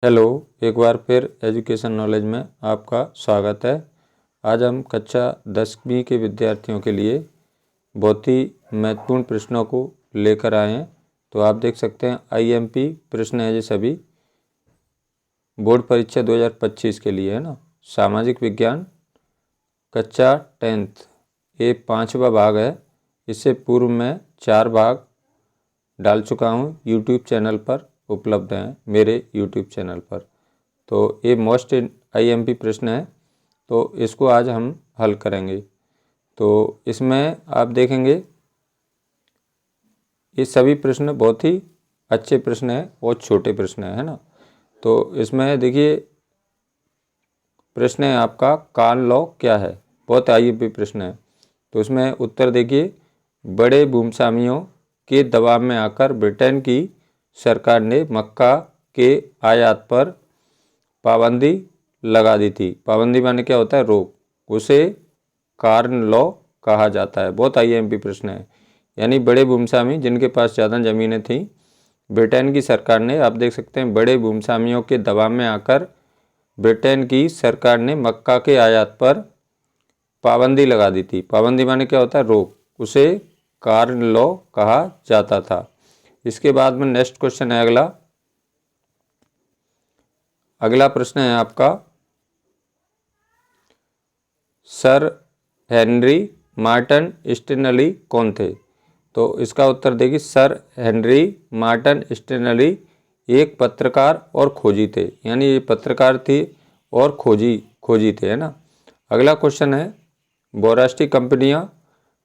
Hello, एक बार फिर education knowledge में आपका स्वागत है। आज हम कक्षा 10वीं के विद्यार्थियों के लिए बहुत ही महत्वपूर्ण प्रश्नों को लेकर आए हैं। तो आप देख सकते हैं आईएमपी प्रश्न है ये सभी बोर्ड परीक्षा 2025 के लिए है ना। सामाजिक विज्ञान कक्षा 10th ये 5वां भाग है। इससे पूर्व में 4 भाग डाल चुका हूँ, यूट्यूब चैनल पर उपलब्ध हैं, मेरे यूट्यूब चैनल पर। तो ये मोस्ट आईएमपी प्रश्न है, तो इसको आज हम हल करेंगे। तो इसमें आप देखेंगे ये सभी प्रश्न बहुत ही अच्छे प्रश्न हैं और छोटे प्रश्न है ना। तो इसमें देखिए प्रश्न है आपका कान लॉ क्या है, बहुत आईएमपी प्रश्न है। तो इसमें उत्तर देखिए, बड़े भूमस्वामियों के दबाव में आकर ब्रिटेन की सरकार ने मक्का के आयात पर पाबंदी लगा दी थी। पाबंदी माने क्या होता है, रोक। उसे कार्न लॉ कहा जाता है। बहुत आईएमपी प्रश्न है। यानी बड़े भूमस्वामी जिनके पास ज़्यादा ज़मीनें थीं, ब्रिटेन की सरकार ने, आप देख सकते हैं, बड़े भूमस्वामियों के दबाव में आकर ब्रिटेन की सरकार ने मक्का के आयात पर पाबंदी लगा दी थी। पाबंदी माने क्या होता है, रोक। उसे कार्न लॉ कहा जाता था। इसके बाद में नेक्स्ट क्वेश्चन है अगला प्रश्न है आपका, सर हेनरी मार्टन स्टिनली कौन थे। तो इसका उत्तर देखिए, सर हेनरी मार्टन स्टिनली एक पत्रकार और खोजी थे। यानी ये पत्रकार थे और खोजी थे, है ना। अगला क्वेश्चन है, बहुराष्ट्रीय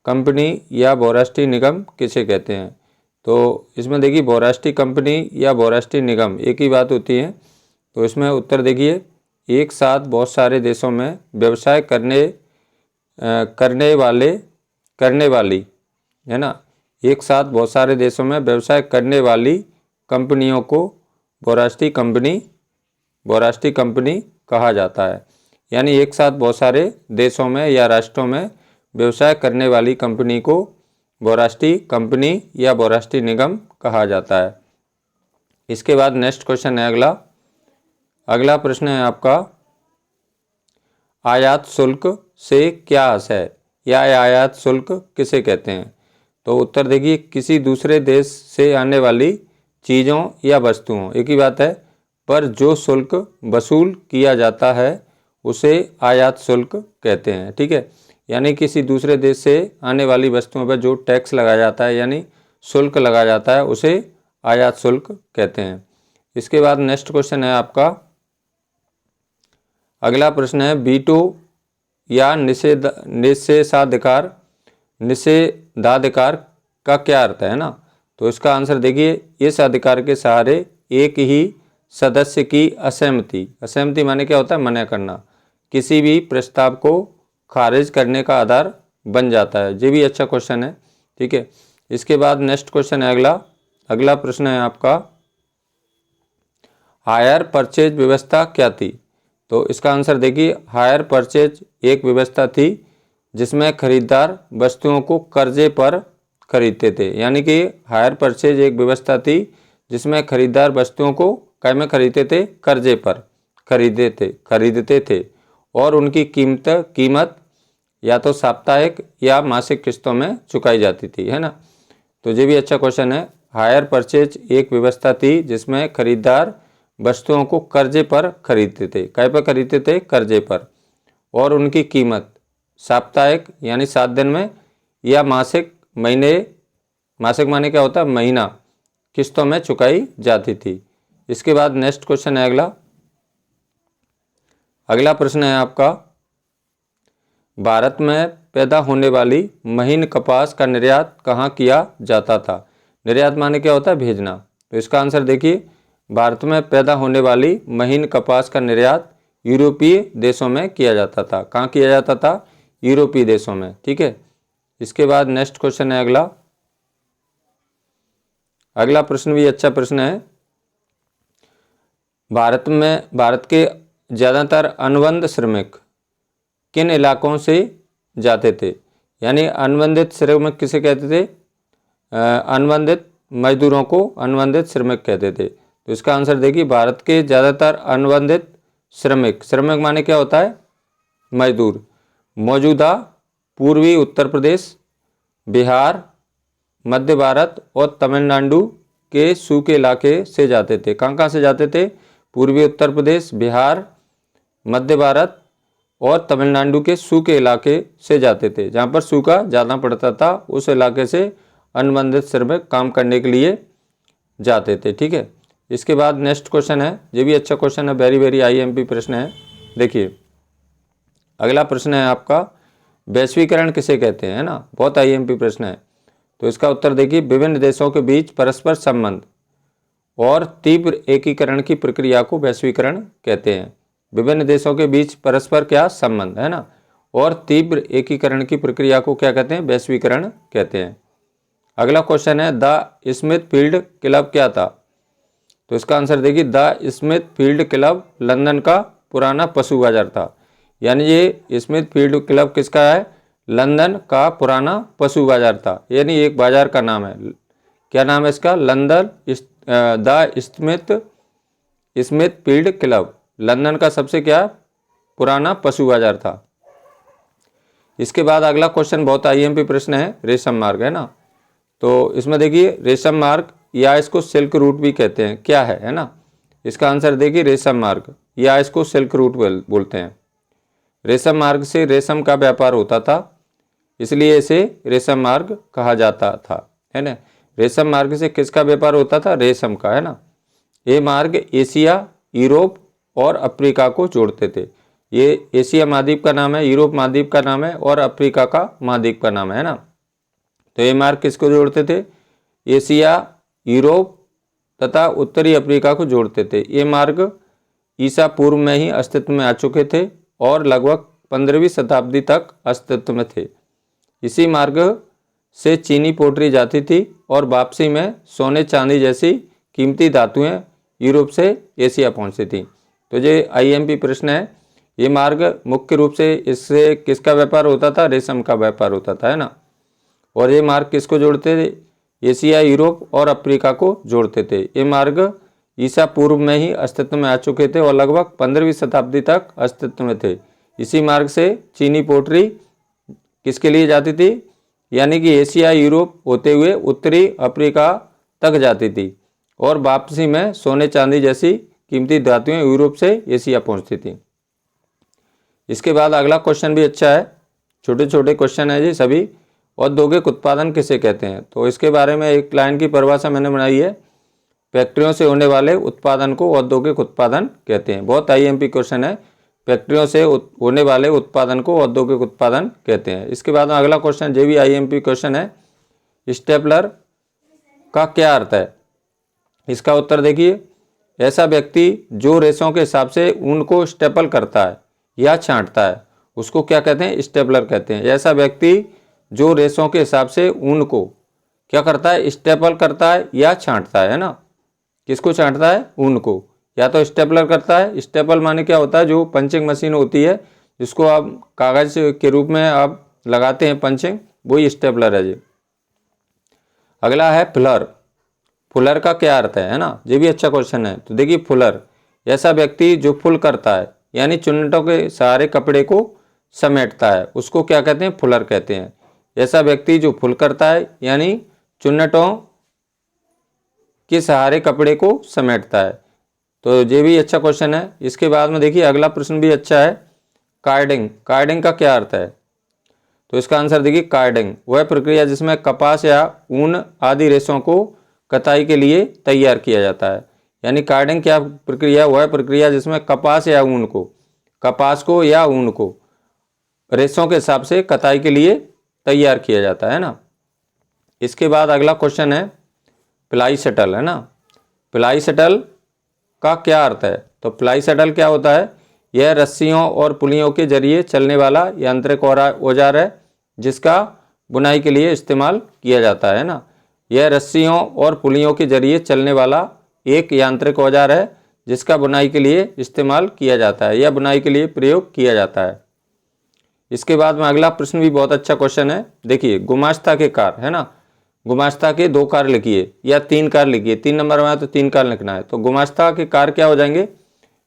कंपनी या बहुराष्ट्रीय निगम किसे कहते हैं। तो इसमें देखिए बहुराष्ट्रीय कंपनी या बहुराष्ट्रीय निगम एक ही बात होती है। तो इसमें उत्तर देखिए, एक साथ बहुत सारे देशों में व्यवसाय करने वाली है ना, एक साथ बहुत सारे देशों में व्यवसाय करने वाली कंपनियों को बहुराष्ट्रीय कंपनी कहा जाता है। यानी एक साथ बहुत सारे देशों में या राष्ट्रों में व्यवसाय करने वाली कंपनी को बहुराष्ट्रीय कंपनी या बहुराष्ट्रीय निगम कहा जाता है। इसके बाद नेक्स्ट क्वेश्चन है अगला प्रश्न है आपका, आयात शुल्क से क्या आशय है या आयात शुल्क किसे कहते हैं। तो उत्तर देखिए, किसी दूसरे देश से आने वाली चीज़ों या वस्तुओं, एक ही बात है, पर जो शुल्क वसूल किया जाता है उसे आयात शुल्क कहते हैं। ठीक है, यानी किसी दूसरे देश से आने वाली वस्तुओं पर जो टैक्स लगाया जाता है यानी शुल्क लगाया जाता है उसे आयात शुल्क कहते हैं। इसके बाद नेक्स्ट क्वेश्चन है आपका, अगला प्रश्न है, वीटो या निषेधाधिकार का क्या अर्थ है ना। तो इसका आंसर देखिए, इस अधिकार के सहारे एक ही सदस्य की असहमति माने क्या होता है, मना करना, किसी भी प्रस्ताव को खारिज करने का आधार बन जाता है। ये भी अच्छा क्वेश्चन है। ठीक है, इसके बाद नेक्स्ट क्वेश्चन है अगला प्रश्न है आपका, हायर परचेज व्यवस्था क्या थी। तो इसका आंसर देखिए, हायर परचेज एक व्यवस्था थी जिसमें खरीदार वस्तुओं को कर्जे पर खरीदते थे। यानी कि हायर परचेज एक व्यवस्था थी जिसमें खरीदार वस्तुओं को कै में खरीदते थे, कर्जे पर खरीदते थे और उनकी कीमत या तो साप्ताहिक या मासिक किस्तों में चुकाई जाती थी, है ना। तो ये भी अच्छा क्वेश्चन है। हायर परचेज एक व्यवस्था थी जिसमें खरीदार वस्तुओं को कर्जे पर खरीदते थे, कै पर खरीदते थे, कर्जे पर, और उनकी कीमत साप्ताहिक यानी 7 दिन में या मासिक माने क्या होता है, महीना, किस्तों में चुकाई जाती थी। इसके बाद नेक्स्ट क्वेश्चन है अगला प्रश्न है आपका, भारत में पैदा होने वाली महीन कपास का निर्यात कहाँ किया जाता था। निर्यात माने क्या होता है, भेजना। तो इसका आंसर देखिए, भारत में पैदा होने वाली महीन कपास का निर्यात यूरोपीय देशों में किया जाता था। कहाँ किया जाता था, यूरोपीय देशों में। ठीक है, इसके बाद नेक्स्ट क्वेश्चन है अगला प्रश्न भी अच्छा प्रश्न है, भारत के ज़्यादातर अनुबंध श्रमिक किन इलाकों से जाते थे। यानी अनुबंधित श्रमिक किसे कहते थे, अनुबंधित मजदूरों को अनुबंधित श्रमिक कहते थे। तो इसका आंसर देखिए भारत के ज़्यादातर अनुबंधित श्रमिक, श्रमिक माने क्या होता है, मजदूर, मौजूदा पूर्वी उत्तर प्रदेश, बिहार, मध्य भारत और तमिलनाडु के सूखे इलाके से जाते थे। कहाँ से जाते थे, पूर्वी उत्तर प्रदेश, बिहार, मध्य भारत और तमिलनाडु के सूखे इलाके से जाते थे, जहाँ पर सूखा ज़्यादा पड़ता था, उस इलाके से अनुबंधित श्रमिक काम करने के लिए जाते थे। ठीक है, इसके बाद नेक्स्ट क्वेश्चन है, ये भी अच्छा क्वेश्चन है, वेरी वेरी आईएमपी प्रश्न है। देखिए अगला प्रश्न है आपका, वैश्वीकरण किसे कहते हैं, है ना, बहुत आईएमपी प्रश्न है। तो इसका उत्तर देखिए, विभिन्न देशों के बीच परस्पर संबंध और तीव्र एकीकरण की प्रक्रिया को वैश्वीकरण कहते हैं। विभिन्न देशों के बीच परस्पर क्या संबंध, है ना, और तीव्र एकीकरण की प्रक्रिया को क्या कहते हैं, वैश्वीकरण कहते हैं। अगला क्वेश्चन है, द स्मिथ फील्ड क्लब क्या था। तो इसका आंसर देखिए, the Smith field club London का पुराना पशु बाजार था। यानी ये स्मिथ फील्ड क्लब किसका है, लंदन का पुराना पशु बाजार था, यानी एक बाजार का नाम है। क्या नाम है इसका, London the Smith field club, London का सबसे क्या पुराना पशु बाजार था। इसके बाद अगला क्वेश्चन बहुत आईएमपी प्रश्न है, रेशम मार्ग, है ना। तो इसमें देखिए रेशम मार्ग या इसको सिल्क रूट भी कहते हैं, क्या है ना। इसका आंसर देखिए रेशम मार्ग या इसको सिल्क रूट बोलते हैं। रेशम मार्ग से रेशम का व्यापार होता था, इसलिए इसे रेशम मार्ग कहा जाता था, है ना। रेशम मार्ग से किसका व्यापार होता था, रेशम का, है ना। ये मार्ग एशिया, यूरोप और अफ्रीका को जोड़ते थे। ये एशिया महाद्वीप का नाम है, यूरोप महाद्वीप का नाम है और अफ्रीका का महाद्वीप का नाम है ना। तो ये मार्ग किसको जोड़ते थे, एशिया, यूरोप तथा उत्तरी अफ्रीका को जोड़ते थे। ये मार्ग ईसा पूर्व में ही अस्तित्व में आ चुके थे और लगभग 15वीं शताब्दी तक अस्तित्व में थे। इसी मार्ग से चीनी पोटरी जाती थी और वापसी में सोने चांदी जैसी कीमती धातुएं यूरोप से एशिया पहुंचती थी। तो ये आईएमपी प्रश्न है। ये मार्ग मुख्य रूप से इससे किसका व्यापार होता था, रेशम का व्यापार होता था, है ना। और ये मार्ग किसको जोड़ते थे, एशिया, यूरोप और अफ्रीका को जोड़ते थे। ये मार्ग ईसा पूर्व में ही अस्तित्व में आ चुके थे और लगभग 15वीं शताब्दी तक अस्तित्व में थे। इसी मार्ग से चीनी पोटरी किसके लिए जाती थी, यानी कि एशिया, यूरोप होते हुए उत्तरी अफ्रीका तक जाती थी और वापसी में सोने चांदी जैसी कीमती धातुएं यूरोप से एशिया पहुंचती थी। इसके बाद अगला क्वेश्चन भी अच्छा है, छोटे छोटे क्वेश्चन है जी सभी। औद्योगिक उत्पादन किसे कहते हैं, तो इसके बारे में एक लाइन की परिभाषा मैंने बनाई है, फैक्ट्रियों से होने वाले उत्पादन को औद्योगिक उत्पादन कहते हैं। बहुत आईएमपी क्वेश्चन है, फैक्ट्रियों से होने वाले उत्पादन को औद्योगिक उत्पादन कहते हैं। इसके बाद में अगला क्वेश्चन ये भी आईएमपी क्वेश्चन है, स्टेपलर का क्या अर्थ है। इसका उत्तर देखिए, ऐसा व्यक्ति जो रेशों के हिसाब से ऊन को स्टेपल करता है या छांटता है उसको क्या कहते हैं, स्टेपलर कहते हैं। ऐसा व्यक्ति जो रेशों के हिसाब से ऊन को क्या करता है, स्टेपल करता है या छांटता है ना। किसको छांटता है, ऊन को, या तो स्टेपलर करता है। स्टेपल माने क्या होता है, जो पंचिंग मशीन होती है जिसको आप कागज के रूप में आप लगाते हैं पंचिंग, वही स्टेपलर है जी। अगला है फुलर, फुलर का क्या अर्थ है ना, ये भी अच्छा क्वेश्चन है। तो देखिए फुलर, ऐसा व्यक्ति जो फुल करता है यानी चुन्नटों के सहारे कपड़े को समेटता है, उसको क्या कहते हैं, फुलर कहते हैं। ऐसा व्यक्ति जो फुल करता है यानी चुन्नटों के सहारे कपड़े को समेटता है। तो ये भी अच्छा क्वेश्चन है। इसके बाद में देखिए अगला प्रश्न भी अच्छा है, कार्डिंग, कार्डिंग का क्या अर्थ है। तो इसका आंसर देखिए, कार्डिंग वह प्रक्रिया जिसमें कपास या ऊन आदि रेशों को कताई के लिए तैयार किया जाता है। यानी कार्डिंग क्या प्रक्रिया, वह प्रक्रिया जिसमें कपास या ऊन को, कपास को या ऊन को रेशों के हिसाब से कताई के लिए तैयार किया जाता है ना। इसके बाद अगला क्वेश्चन है प्लाई शटल, है ना। प्लाई शटल का क्या अर्थ है। तो प्लाई शटल क्या होता है, यह रस्सियों और पुलियों के जरिए चलने वाला यांत्रिक औजार है जिसका बुनाई के लिए इस्तेमाल किया जाता है ना। यह रस्सियों और पुलियों के जरिए चलने वाला एक यांत्रिक औजार है जिसका बुनाई के लिए इस्तेमाल किया जाता है या बुनाई के लिए प्रयोग किया जाता है। इसके बाद में अगला प्रश्न भी बहुत अच्छा क्वेश्चन है, देखिए गुमास्ता के कार, है ना। गुमास्ता के 2 कार्य लिखिए या 3 कार्य लिखिए। 3 नंबर में आया तो 3 कार्य लिखना है। तो गुमास्ता के कार्य क्या हो जाएंगे?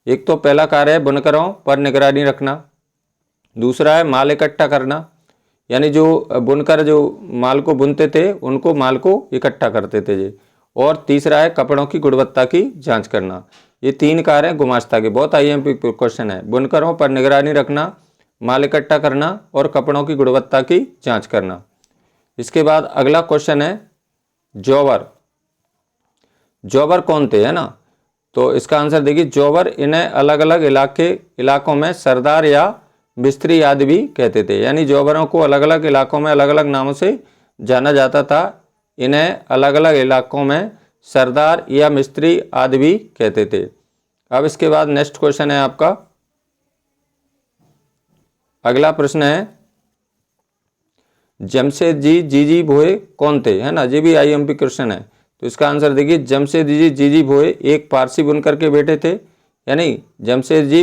एक तो पहला कार्य है बुनकरों पर निगरानी रखना, दूसरा है माल इकट्ठा करना, यानी जो बुनकर जो माल को बुनते थे उनको माल को इकट्ठा करते थे जी, और तीसरा है कपड़ों की गुणवत्ता की जांच करना। ये 3 कार्य हैं गुमास्ता के। बहुत आईएमपी क्वेश्चन है। बुनकरों पर निगरानी रखना, माल इकट्ठा करना और कपड़ों की गुणवत्ता की जांच करना। इसके बाद अगला क्वेश्चन है जॉबर। जॉबर कौन थे, है ना? तो इसका आंसर देखिए, जॉबर इन्हें अलग अलग इलाकों में सरदार या मिस्त्री आदि भी कहते थे। यानी जॉबरों को अलग अलग इलाकों में अलग अलग नामों से जाना जाता था। इन्हें अलग अलग इलाकों में सरदार या मिस्त्री आदि भी कहते थे। अब इसके बाद नेक्स्ट क्वेश्चन है आपका, अगला प्रश्न है जमशेदजी जीजी भोये कौन थे, है ना? ये भी आईएमपी क्वेश्चन है। तो इसका आंसर देखिए, जमशेदजी जीजी भोये एक पारसी बुनकर के बेटे थे। यानी जमशेदजी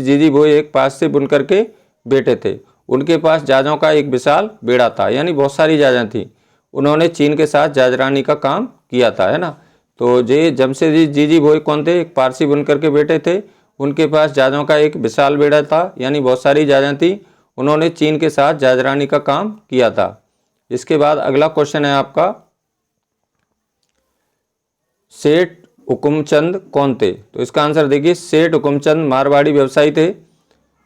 जीजी भोये एक पारसी बुनकर के बेटे थे। उनके पास जहाजों का एक विशाल बेड़ा था, यानी बहुत सारी जहाजें थी। उन्होंने चीन के साथ जहाजरानी का काम किया था, है ना? तो ये जमशेदजी जीजी भोये कौन थे? एक पारसी बुनकर के बेटे थे। उनके पास जहाजों का एक विशाल बेड़ा था, यानी बहुत सारी जहाजें थी। उन्होंने चीन के साथ जहाजरानी का काम किया था। इसके बाद अगला क्वेश्चन है आपका, सेठ हुकुमचंद कौन थे? तो इसका आंसर देखिए, सेठ हुकुमचंद मारवाड़ी व्यवसायी थे।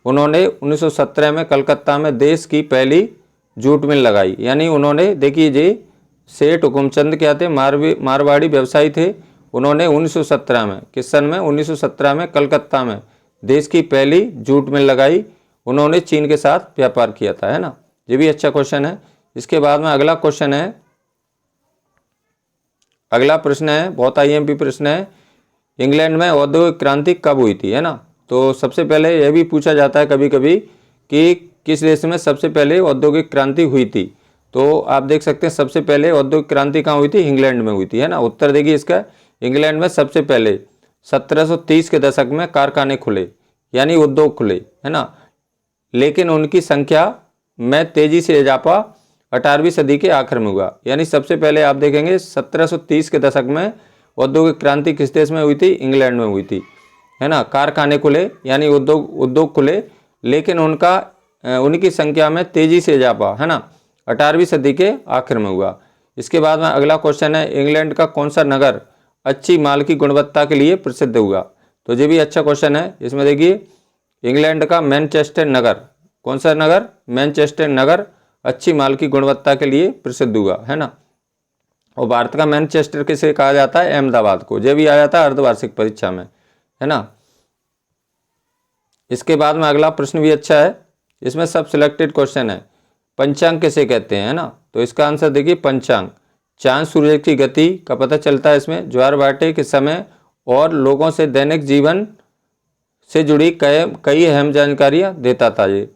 उन्होंने 1917 में कलकत्ता में देश की पहली जूट मिल लगाई। यानी उन्होंने, देखिए जी, सेठ हुकुमचंद क्या थे? मारवाड़ी व्यवसायी थे। उन्होंने 1917 में, किस सन में? 1917 में कलकत्ता में देश की पहली जूट मिल लगाई। उन्होंने चीन के साथ व्यापार किया था, है ना? ये भी अच्छा क्वेश्चन है। इसके बाद में अगला क्वेश्चन है, अगला प्रश्न है, बहुत आईएमपी प्रश्न है, इंग्लैंड में औद्योगिक क्रांति कब हुई थी, है ना? तो सबसे पहले यह भी पूछा जाता है कभी कभी कि किस देश में सबसे पहले औद्योगिक क्रांति हुई थी। तो आप देख सकते हैं सबसे पहले औद्योगिक क्रांति कहाँ हुई थी? इंग्लैंड में हुई थी, है ना? उत्तर देखिए इसका, इंग्लैंड में सबसे पहले 1730 के दशक में कारखाने खुले, यानी उद्योग खुले, है ना? लेकिन उनकी संख्या में तेजी से इजाफा 18वीं सदी के आखिर में हुआ। यानी सबसे पहले आप देखेंगे 1730 के दशक में औद्योगिक क्रांति किस देश में हुई थी? इंग्लैंड में हुई थी, है ना? कारखाने खुले, यानी उद्योग खुले, लेकिन उनकी संख्या में तेजी से इजाफा, है ना, 18वीं सदी के आखिर में हुआ। इसके बाद में अगला क्वेश्चन है, इंग्लैंड का कौन सा नगर अच्छी माल की गुणवत्ता के लिए प्रसिद्ध हुआ? तो ये भी अच्छा क्वेश्चन है। इसमें देखिए, इंग्लैंड का मैनचेस्टर नगर, कौन सा नगर? मैनचेस्टर नगर अच्छी माल की गुणवत्ता के लिए प्रसिद्ध हुआ, है ना? और भारत का मैनचेस्टर किसे कहा जाता है? अहमदाबाद को। यह भी आया था अर्धवार्षिक परीक्षा में, है ना? इसके बाद में अगला प्रश्न भी अच्छा है, इसमें सब सिलेक्टेड क्वेश्चन है, पंचांग किसे कहते हैं, है ना? तो इसका आंसर देखिए, पंचांग चांद सूरज की गति का पता चलता है इसमें, ज्वार भाटे के समय और लोगों से दैनिक जीवन से जुड़ी कई अहम जानकारियाँ देता था। ये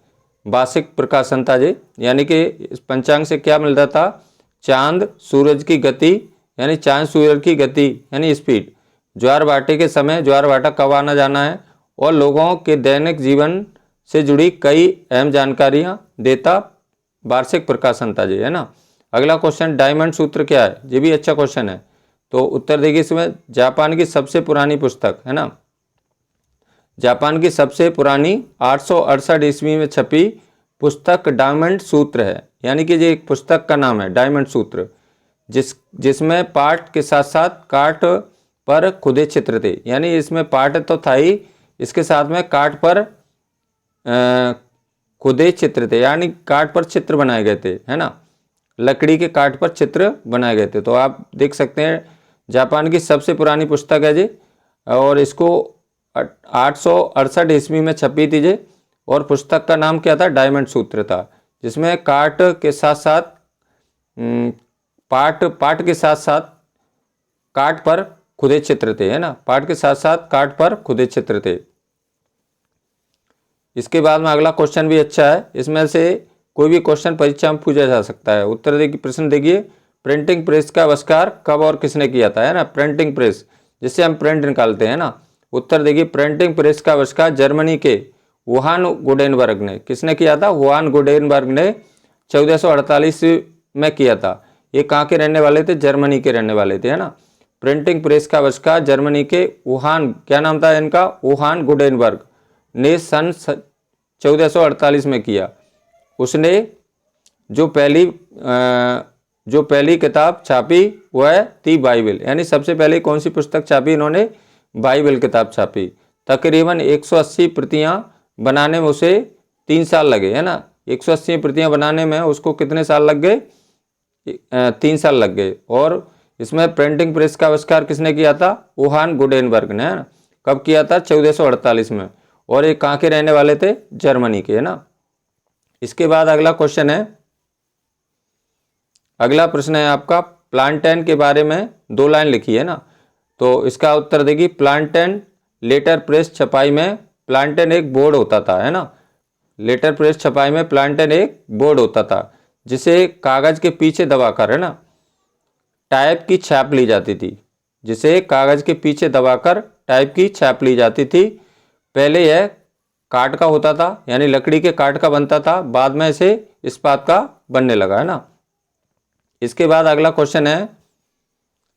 वार्षिक प्रकाशन था ये, यानी कि इस पंचांग से क्या मिलता था? चांद सूरज की गति, यानी चांद सूरज की गति यानी स्पीड, ज्वार भाटे के समय ज्वार भाटा कब आना जाना है, और लोगों के दैनिक जीवन से जुड़ी कई अहम जानकारियाँ देता वार्षिक प्रकाशन था ये, है ना? अगला क्वेश्चन, डायमंड सूत्र क्या है? ये भी अच्छा क्वेश्चन है। तो उत्तर देखिए इसमें, जापान की सबसे पुरानी पुस्तक, है ना, जापान की सबसे पुरानी 868 ईस्वी में छपी पुस्तक डायमंड सूत्र है। यानी कि ये एक पुस्तक का नाम है डायमंड सूत्र, जिसमें पाठ के साथ साथ काट पर खुदे चित्र थे। यानी इसमें पाठ तो था ही, इसके साथ में काट पर खुदे चित्र थे, यानी काट पर चित्र बनाए गए थे, है ना? लकड़ी के काट पर चित्र बनाए गए थे। तो आप देख सकते हैं जापान की सबसे पुरानी पुस्तक है जी, और इसको 868 ईस्वी में छपी थी जी, और पुस्तक का नाम क्या था? डायमंड सूत्र था, जिसमें काट के साथ साथ पाठ के साथ साथ काट पर खुदे चित्र थे, है ना? पाठ के साथ साथ काट पर खुदे चित्र थे। इसके बाद में अगला क्वेश्चन भी अच्छा है, इसमें से कोई भी क्वेश्चन परीक्षा में पूछा जा सकता है। उत्तर देखिए, प्रश्न देखिए, प्रिंटिंग प्रेस का आविष्कार कब और किसने किया था, है ना? प्रिंटिंग प्रेस, जिससे हम प्रिंट निकालते हैं ना। उत्तर देखिए, प्रिंटिंग प्रेस का आविष्कार जर्मनी के वुहान गुडेनबर्ग ने, किसने किया था? वुहान गुडेनबर्ग ने 1448 में किया था। ये कहाँ के रहने वाले थे? जर्मनी के रहने वाले थे, है ना। प्रिंटिंग प्रेस का आविष्कार जर्मनी के वुहान, क्या नाम था इनका? वुहान गुटेनबर्ग ने सन 1448 में किया। उसने जो पहली किताब छापी वह थी बाइबल, यानी सबसे पहले कौन सी पुस्तक छापी इन्होंने? बाइबल किताब छापी। तकरीबन 180 प्रतियां बनाने में उसे 3 साल लगे, है ना। 180 प्रतियां बनाने में उसको कितने साल लग गए? 3 साल लग गए। और इसमें प्रिंटिंग प्रेस का आविष्कार किसने किया था? वुहान गुटेनबर्ग ने, है ना। कब किया था? 1448 में। और ये कहाँ के रहने वाले थे? जर्मनी के, है ना। इसके बाद अगला क्वेश्चन है, अगला प्रश्न है आपका, प्लांटेन के बारे में 2 लाइन लिखी है ना। तो इसका उत्तर देखिए, प्लांटेन लेटर प्रेस छपाई में प्लांटेन एक बोर्ड होता था, है ना। लेटर प्रेस छपाई में प्लांटेन एक बोर्ड होता था जिसे कागज के पीछे दबाकर, है ना, टाइप की छाप ली जाती थी। जिसे कागज के पीछे दबाकर टाइप की छाप ली जाती थी। पहले यह काठ का होता था, यानी लकड़ी के काठ का बनता था, बाद में इसे इस्पात का बनने लगा, है ना। इसके बाद अगला क्वेश्चन है,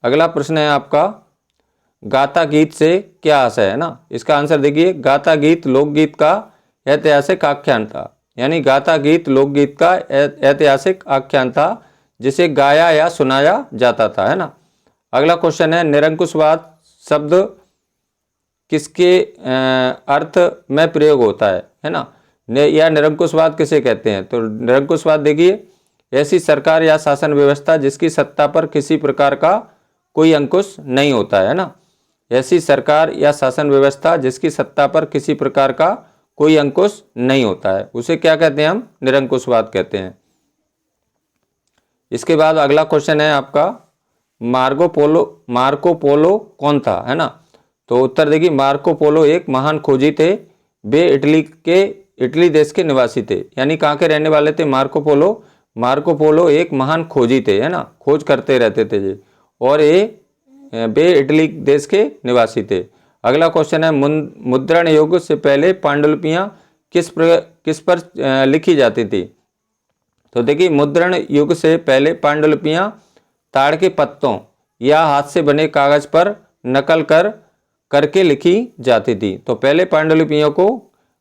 अगला प्रश्न है आपका, गाथा गीत से क्या आशय है ना। इसका आंसर देखिए, गाथा गीत लोकगीत का ऐतिहासिक आख्यान था, यानी गाथा गीत लोकगीत का ऐतिहासिक आख्यान था जिसे गाया या सुनाया जाता था, है ना। अगला क्वेश्चन है, निरंकुशवाद शब्द किसके अर्थ में प्रयोग होता है ना। या निरंकुशवाद किसे कहते हैं? तो निरंकुशवाद देखिए, ऐसी सरकार या शासन व्यवस्था जिसकी सत्ता पर किसी प्रकार का कोई अंकुश नहीं होता है ना। ऐसी सरकार या शासन व्यवस्था जिसकी सत्ता पर किसी प्रकार का कोई अंकुश नहीं होता है, उसे क्या कहते हैं? हम निरंकुशवाद कहते हैं। इसके बाद अगला क्वेश्चन है आपका, मार्को पोलो कौन था, है ना। तो उत्तर देखिए, मार्को पोलो एक महान खोजी थे। वे इटली देश के निवासी थे, यानी कहाँ के रहने वाले थे? मार्को पोलो एक महान खोजी थे, है ना, खोज करते रहते थे जी। और वे इटली देश के निवासी थे। अगला क्वेश्चन है, मुद्रण युग से पहले पांडुलिपियां किस पर लिखी जाती थी? तो देखिए, मुद्रण युग से पहले पांडुलिपियां ताड़ के पत्तों या हाथ से बने कागज पर नकल करके लिखी जाती थी। तो पहले पांडुलिपियों को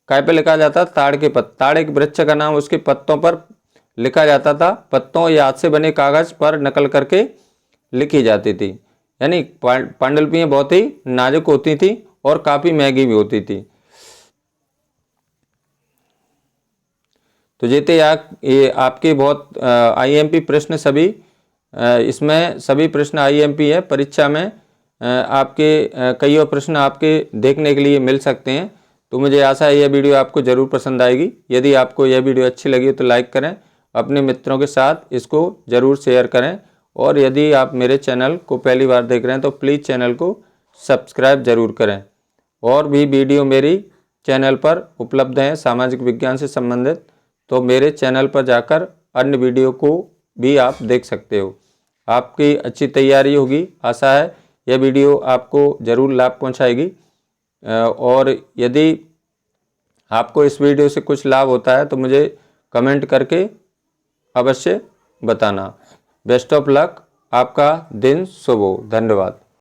काय पे लिखा जाता? ताड़ के पत्ते, ताड़ एक वृक्ष का नाम, उसके पत्तों पर लिखा जाता था। पत्तों या हाथ से बने कागज पर नकल करके लिखी जाती थी। यानी पांडुलिपियां बहुत ही नाजुक होती थी और काफी महंगी भी होती थी। तो ये आपके बहुत आईएमपी प्रश्न सभी, इसमें सभी प्रश्न आईएमपी है। परीक्षा में आपके कई और प्रश्न आपके देखने के लिए मिल सकते हैं। तो मुझे आशा है यह वीडियो आपको ज़रूर पसंद आएगी। यदि आपको यह वीडियो अच्छी लगी तो लाइक करें, अपने मित्रों के साथ इसको ज़रूर शेयर करें। और यदि आप मेरे चैनल को पहली बार देख रहे हैं तो प्लीज़ चैनल को सब्सक्राइब ज़रूर करें। और भी वीडियो मेरी चैनल पर उपलब्ध हैं सामाजिक विज्ञान से संबंधित, तो मेरे चैनल पर जाकर अन्य वीडियो को भी आप देख सकते हो। आपकी अच्छी तैयारी होगी, आशा है यह वीडियो आपको ज़रूर लाभ पहुंचाएगी। और यदि आपको इस वीडियो से कुछ लाभ होता है तो मुझे कमेंट करके अवश्य बताना। बेस्ट ऑफ लक, आपका दिन शुभ हो। धन्यवाद।